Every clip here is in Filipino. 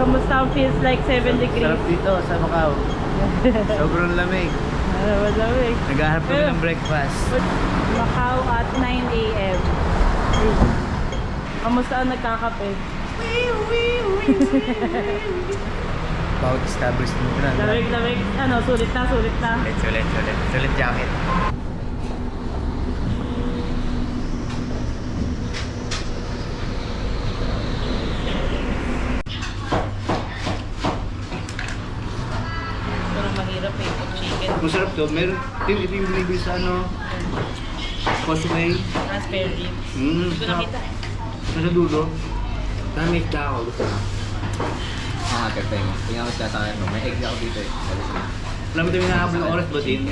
Kamusta ang feels like 7 degrees? Sarap dito sa Macau. Sobrang lamig. Malamig. Naghahanap kami ng breakfast. Macau at 9 AM. Kamusta ang nagkakape? Bawat establishment na. Lamig. Ano, sulit na. Sulit jacket. Parang mahirap eh, pag chicken. Masarap to. Meron, ito yung binibili sa ano, Causeway. Raspberry. Hindi ko nakita. Nasa dulo. Dami isda ako. Gusto na. Ah, kaya mo. Tingnan ko sa akin, may egg ako dito eh. Alam mo ito yung hinahabol ng oras ba din?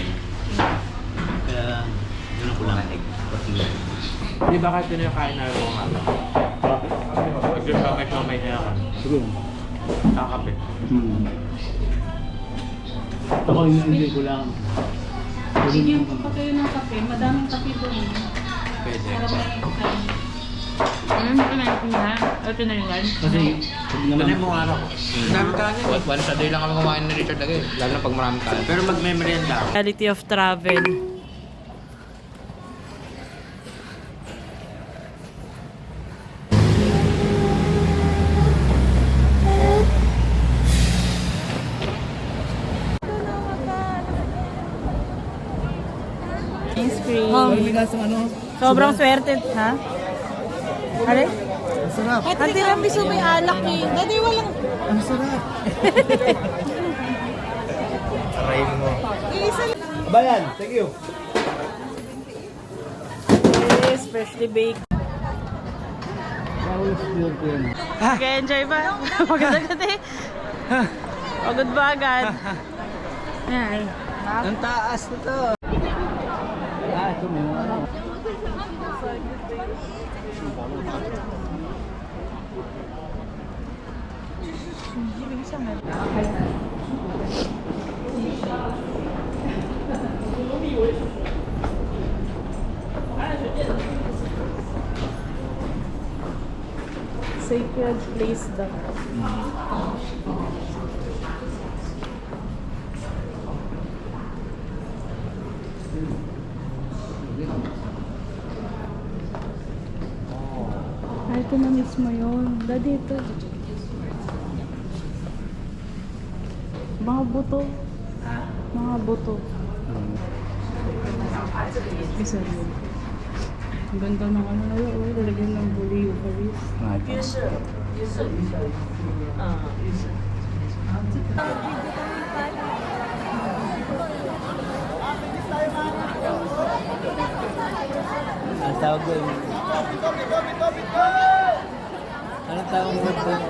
Kaya, yun ako lang. Egg. Di ba kahit yun yung kain na yung umaga? Nag-shomay niya ako. Siguro. Kakape. Ako yung hindi ko lang. Sige, kapag kayo ng kape, madaming kape doon. Pwede. Para may ano na ito na yun. Kasi, pag naman Ganun mong araw. Dami ka niya. Once a day lang kami kumain ni Richard Lagay. Lalo na pag marami ka. Pero mag-merienda ako. Reality of travel. Sobrang swerte, ha? Are? ang sarap. Ang tiramisu may alak eh. Dati walang... Ang sarap. Tarayin mo. Bayan, thank you. Yes, freshly baked. Okay, enjoy ba? Maganda-ganda eh. Pagod ba agad? Yan. Ang taas na to. Ito mo. Sacred place daw. Ay, ito na mismo yun. Dadi ito. Mga buto. Mga buto. Isa yun. Ang ganda ng ano na yun. Oh, lalagyan ng buli Eucharist. Ang tawag doon. Anong tawag mo doon?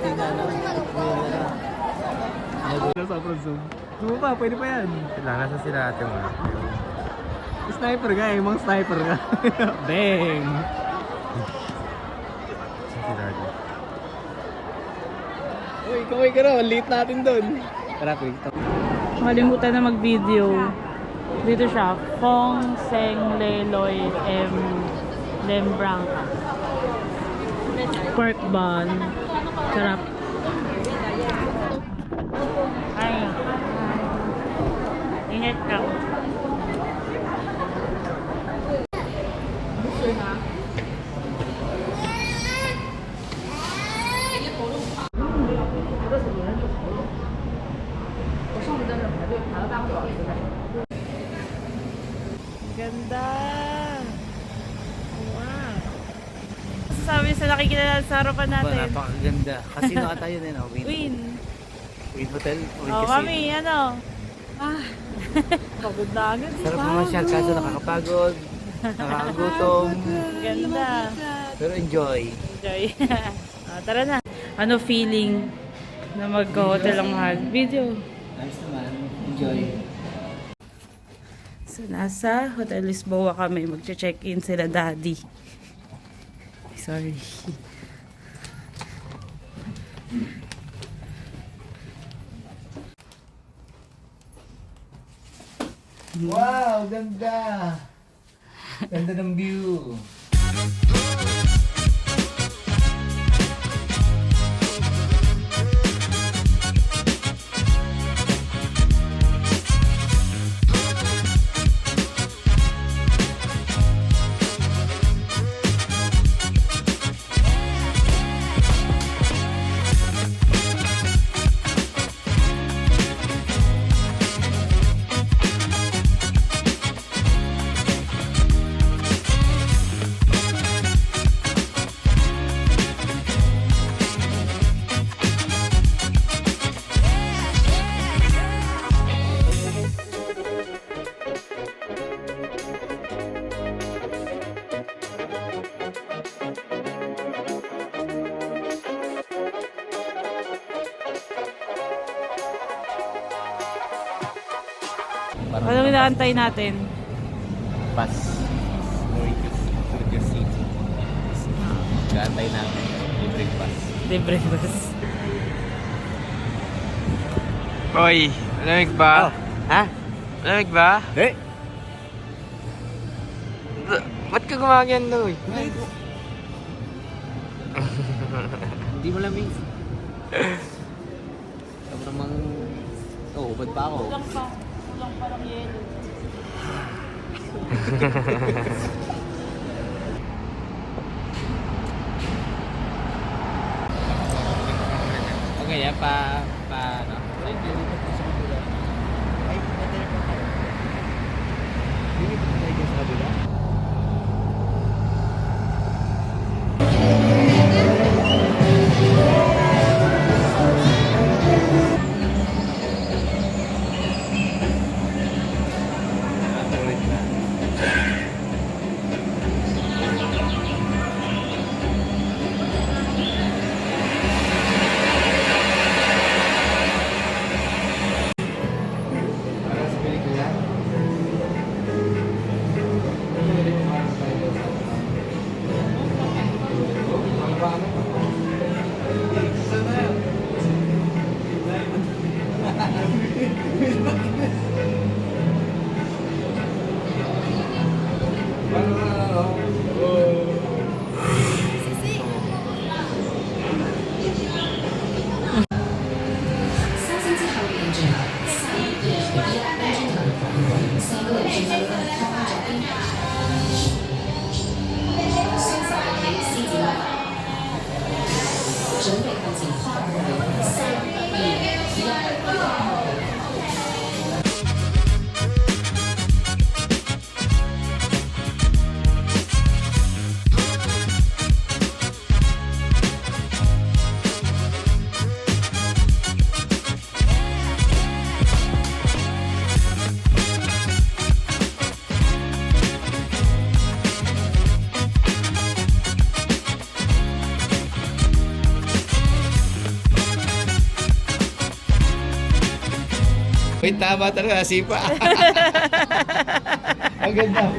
Sobrang zoom. Zoom pa, pwede pa yan. Kailangan sa sila ate mo. Sniper ka eh, mga sniper ka. Bang! Sa sila ate. Uy, kamay ka raw, late natin doon. Tara, quick. Makalimutan na mag-video. Dito siya. Fong Seng Leloy M. Lembranca. Pork bun. Sarap. Ay. Ingat ka. Ganda. Wow. Sabi sa nakikita sa harapan natin. Napakaganda. Casino ata yun eh, no? Win. Win Hotel? Win Oh, Casino. mami, ano? Ah. Pagod na agad, Sarap naman siya, kaso nakakapagod. Nakakagutom. Ganda. Pero enjoy. Enjoy. Tara na. Ano feeling na mag-hotel ang mahal? Video. Nice naman. Enjoy. So, nasa Hotel Lisboa kami. Mag-check-in sila daddy. Sorry. Wow, ganda. Ganda ng view. Anong inaantay natin? Bus. Studio City. Gantay namin. Libreng bus. Libre bus. Hoy, lamig ba? Ha? Lamig ba? Eh? Ba't ka gumagyan doy? Hindi mo lamig. Sabi namang... Oo, ba't pa ako? Kulang pa. Kulang pa ng yelo. Okay, yan ano? Wait, tama talaga. Sipa. Ang ganda.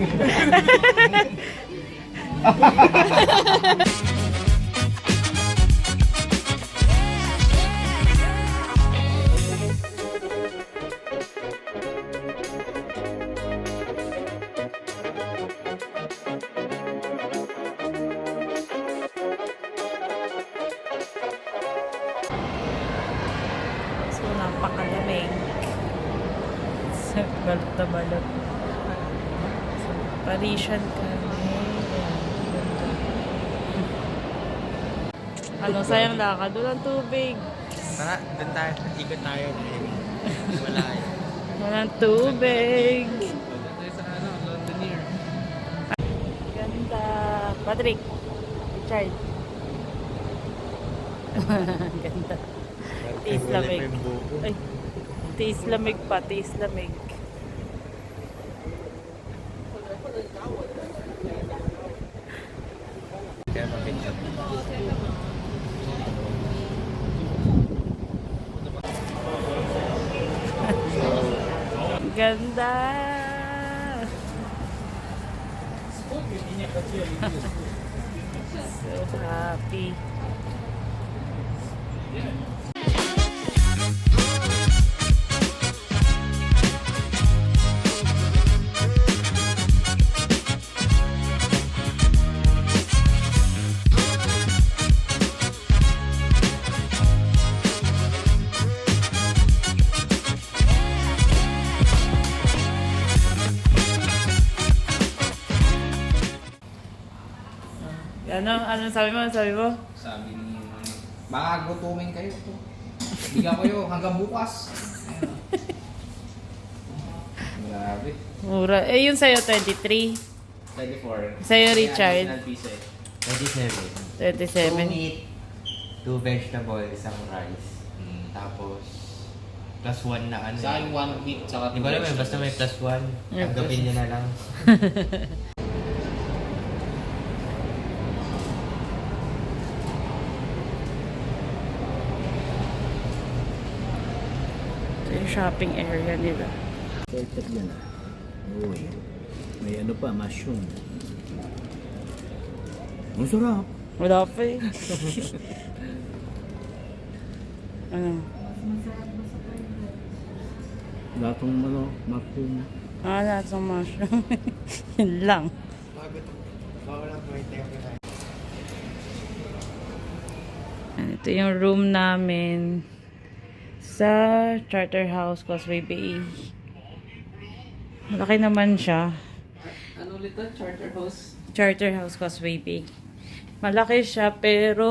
So, napakalamig. Sa balot na balot. So, Parisian kami. Ano, sayang lakad. Walang tubig. Tara, doon tayo. Ikot tayo. Wala eh. Walang tubig. Doon tayo sa Londoner. Ganda. Patrick. Richard. Ganda. Tiis lamig. Ay, tiis lamig pa. Tiis lamig. ganda. So happy. Ano sabi mo? Sabi mo? Sabi ni baka gutumin kayo to. Bigyan ko kayo hanggang bukas. Ayun. Grabe. Mura. Eh, yun sa'yo, 23. 24. Sa'yo, Richard. Ayan, piso eh. 27. 27. 2 meat, 2 vegetable, isang rice. Tapos, plus 1 na ano. Sa akin 1 week tsaka Hindi ko alam eh, basta may plus 1. May Tanggapin plus- nyo na lang. Ito yung shopping area nila. Filter yan ah. Uy. May ano pa, mushroom. Ang sarap. Wala pa eh. Ano? Latong ano, mushroom. Lahat ng mushroom. Yun lang. Ito yung room namin sa Charterhouse Causeway Bay. Malaki naman siya. Ano ulit to? Charterhouse Causeway Bay. Malaki siya pero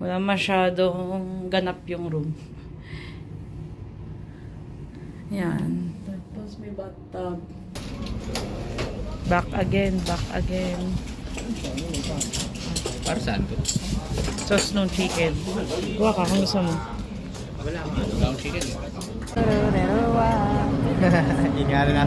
wala masyadong ganap yung room. Yan. Tapos may bathtub. Back again. Para saan to? Sauce ng chicken. Kuha ka kung gusto mo. Wala ka. Brown chicken. Ingala na.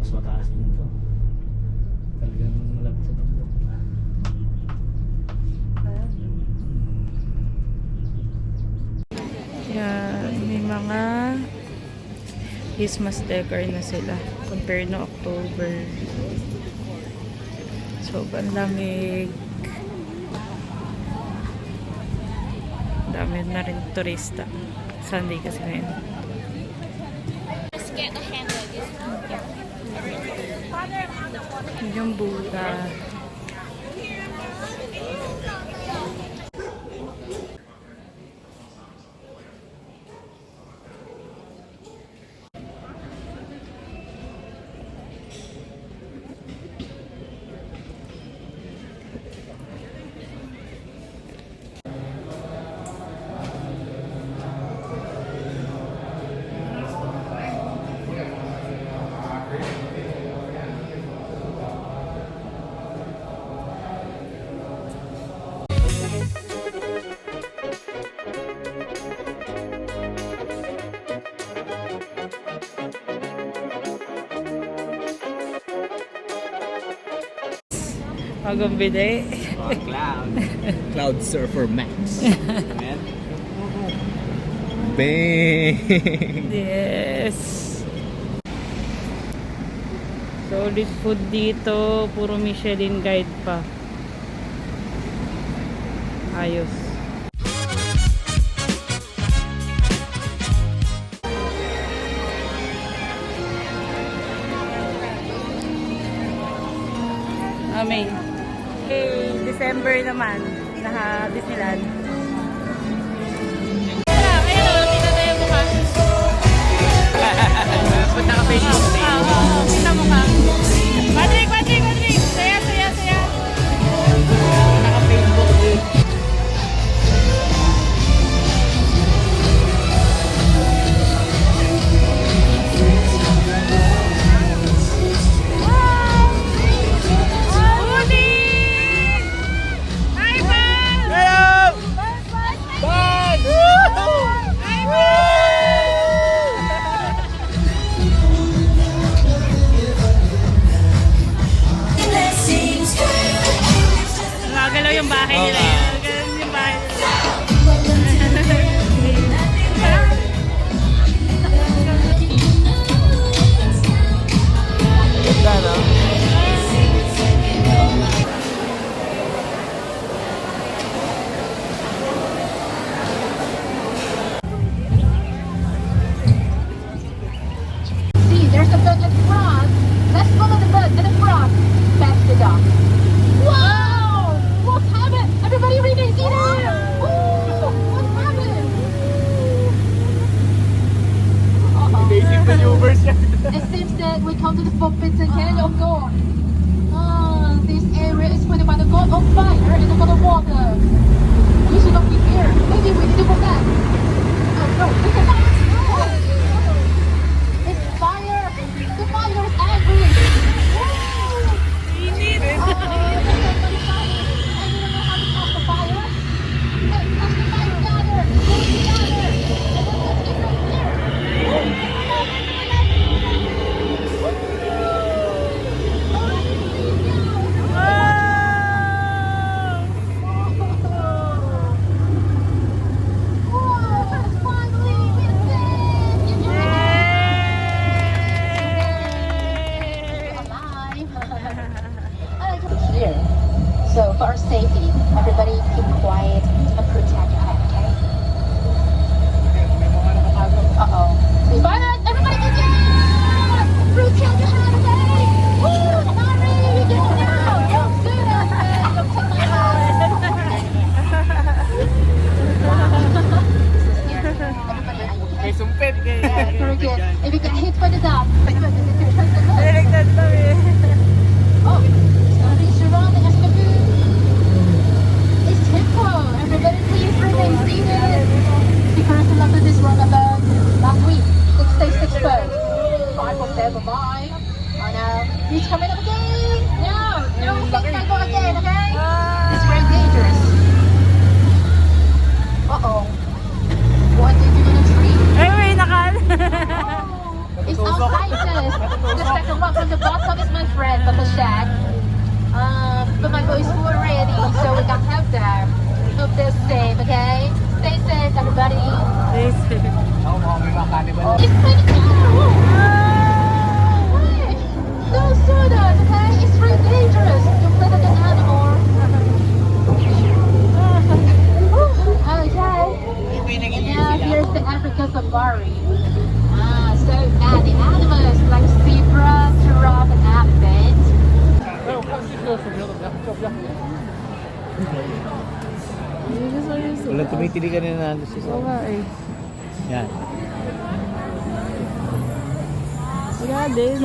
Mas mataas dito. Talagang malapit sa tuktok. Yan, may mga Christmas decor na sila compare no October. So, ang lamig. Dami na rin turista. Sunday kasi ngayon. Yung Buddha. Bagong bide. Cloud. Cloud Surfer Max. Amen. Bang! Yes. Solid food dito. Puro Michelin guide pa. Ayos. Amen. Okay, December naman. Naka Disneyland. Punta ka pa yung Kita mo ka. Patrick! Patrick! Patrick! daw yung bahay nila yun. Ganun yung bahay nila. See, there's a boat at front. Let's follow the boat to the front. That's the dock. Wow! What happened? Everybody read it, see that? Ooh, what happened? It seems that we come to the footprints again of God. This area is pretty much on fire and full of water. We should not be here. Maybe we need to go back. Oh no, it's a fire! It's fire! The fire is angry! Init. I don't know how to catch the fire. Let's catch the fire together! Go together! And then let's get right here! So for our safety, everybody keep quiet and protect your head, okay? Uh-oh. Stay silent! Everybody get down! Protect your head, okay? Woo! Sorry! Get down! Don't do that, man! Don't take my head! Everybody, are you okay? May sumpit. Yeah, very good. If you get hit by the dog, Direktad kami. oh, somebody's surrounding us in the booth. It's Tempo. Everybody please remain seated. Because we left this roundabout last week. 6 boat. 547 bye. Oh no. He's coming up again. No, 6 go again, okay? It's very dangerous. Uh-oh. What did you do in a tree? Ay, may nakal. It's outside this. The second one from the bottom is my friend, Papa Shaq. But my boys full already, so we got help there. Hope they're safe, okay? Stay safe, everybody. Yes. It's pretty cool. Hey, don't do that, okay? It's really dangerous. Don't play like an animal. Okay. And now here's the Africa safari. So the animals like zebra, giraffe, and elephant. Wala tumitili ka na nandun siya. Oo nga eh. Yan. Wala din.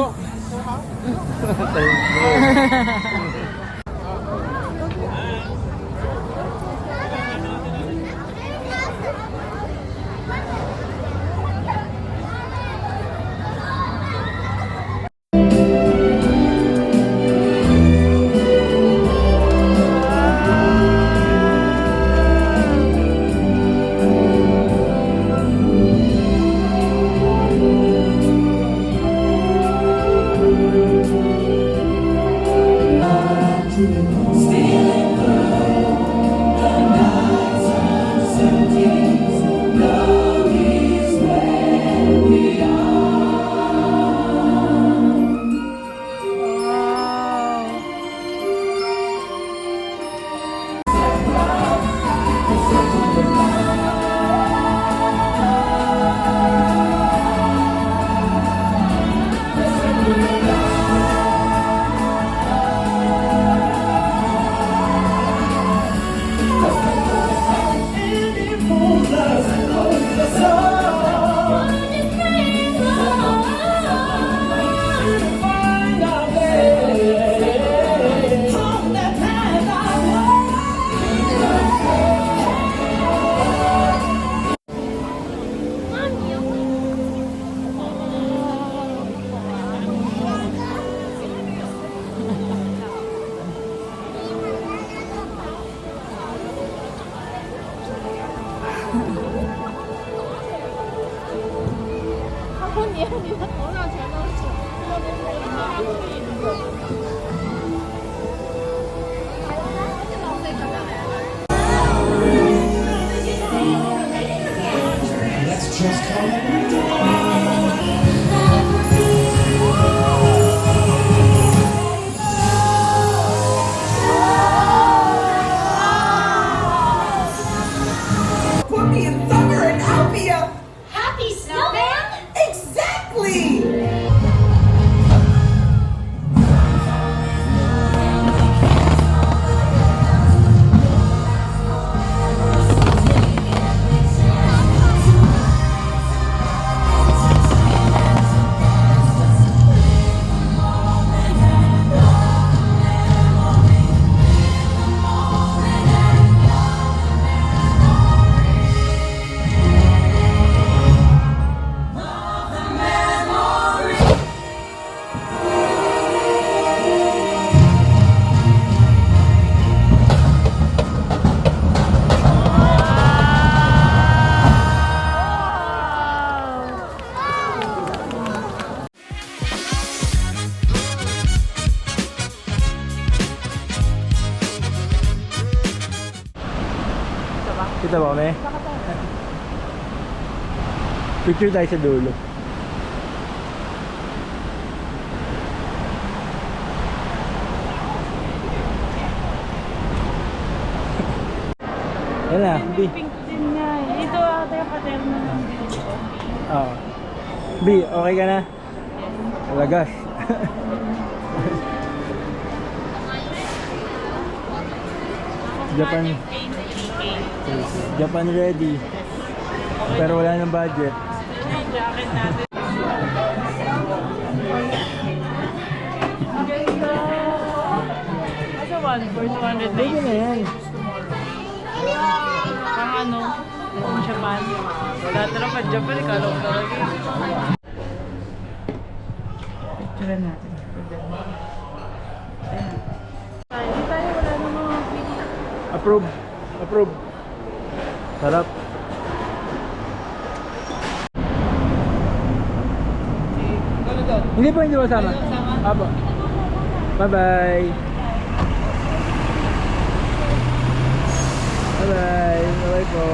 Kita ba kami? Picture tayo sa dulo. Yan na, B. Pink din nga eh. Ito ate, paterno ng dito. Oh. B, okay ka na? Lagas. Japan. Japan ready. Pero wala nang budget. Yung jacket natin. Ang ganda. Asa 1 for 200 Pwede na yan. Pang ano? Pang Japan. Wala talaga pa Japan. Ikaw talaga. Picture natin. Ayan. Hindi tayo wala ng mga pili. Approve. Approve. Sarap. Hindi po, hindi masama. Apo. Bye-bye. Bye-bye. Bye-bye po.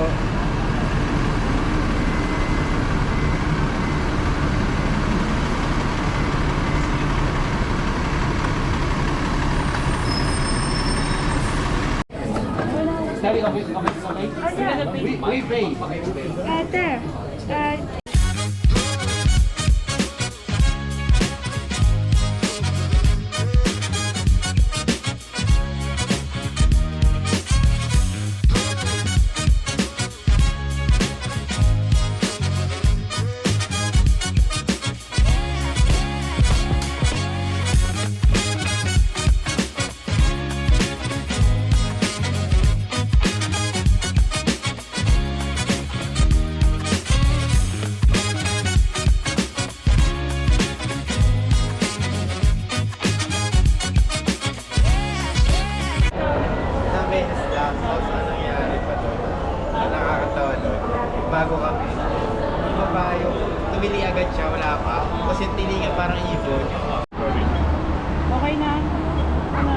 Ilang beses lang, tapos anong nangyari pa doon? Ang nakakatawa doon, bago kami, yung babae, yung tumili agad siya, wala pa. Tapos yung tilingan parang ibon. Okay na. Ano?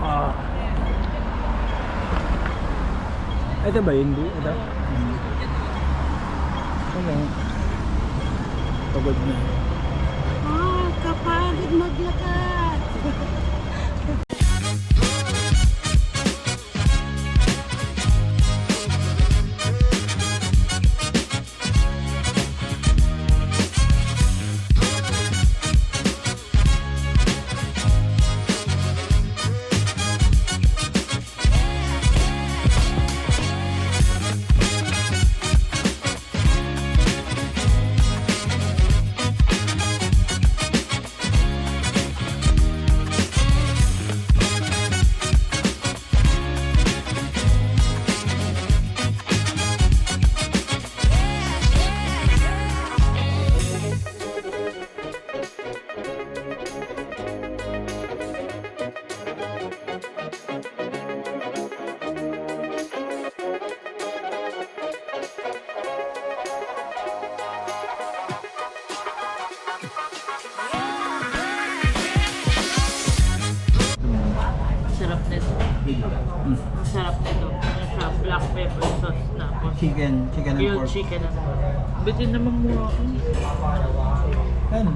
Ah. Ito ba yun? Ito? Ano? Pagod na. Kapagod maglakad. Sarap nito. Sarap nito. Ano siya? Black pepper sauce na. Chicken and Grilled pork. chicken and pork. Bitin naman mura ko. Ano?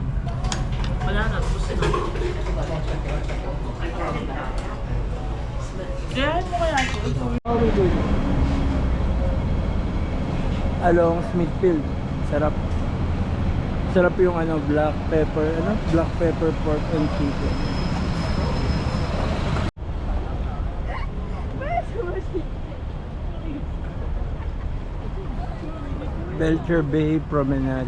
Wala na. Tapos na. Gayahin mo kaya ito. Oh, we good. Along Smithfield. Sarap. Sarap yung ano, black pepper, black pepper pork and chicken. Belcher Bay Promenade.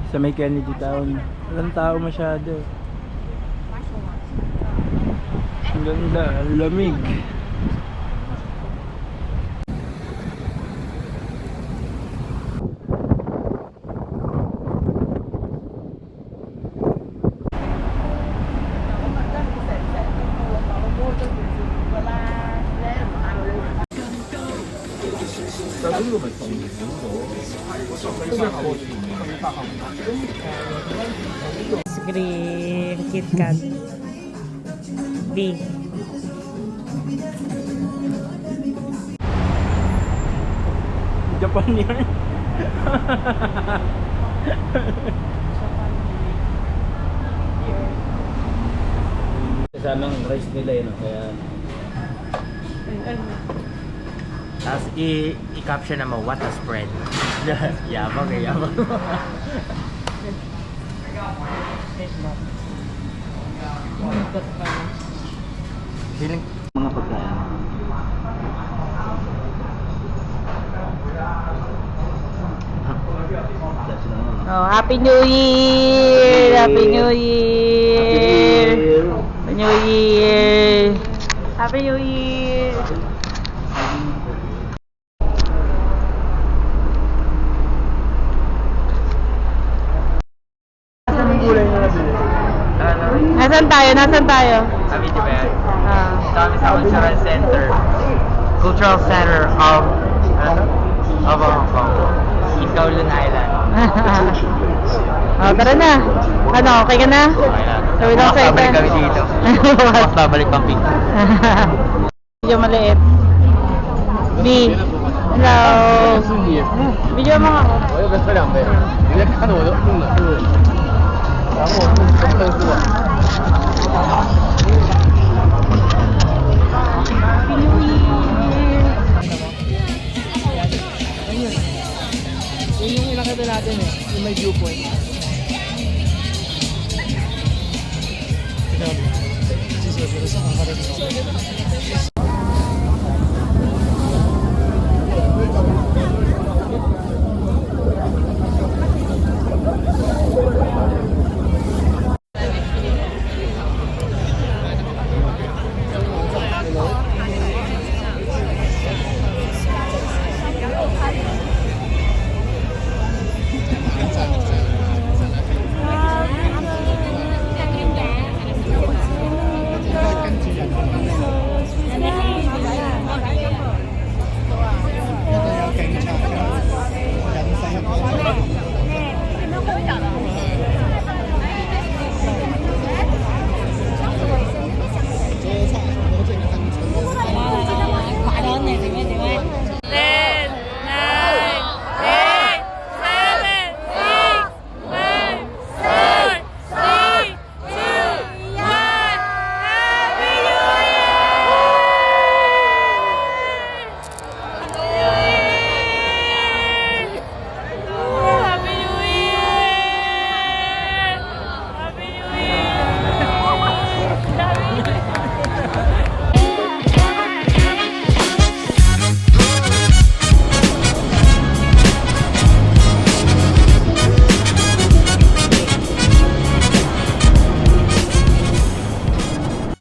Sa may Kennedy Town. Walang tao masyado. Ang ganda, ang lamig. Ice cream, KitKat. B. Japan yun. Kasamang rice nila yun, kaya... Tapos i-caption naman, what a spread. Yabang eh, yabang. Feeling Mga pagkain. That's naman. Oh, Happy New Year! Happy New Year! Happy New Year! Happy New Year! Anong kulay na nabili? Nasaan tayo? Nasaan tayo? Sabi niyo ba yan? Ah. Kami sa Cultural Center. Cultural Center of Hong Kong. In Kowloon Island. Oh, tara na. Ano, okay ka na? Okay na. Sabi lang sa'yo. Babalik kami dito. Mas babalik pang pink. Medyo maliit. B. Hello. Video mo nga ako. Oye, best pa lang, pero. Hindi ka kanulo. Vamos.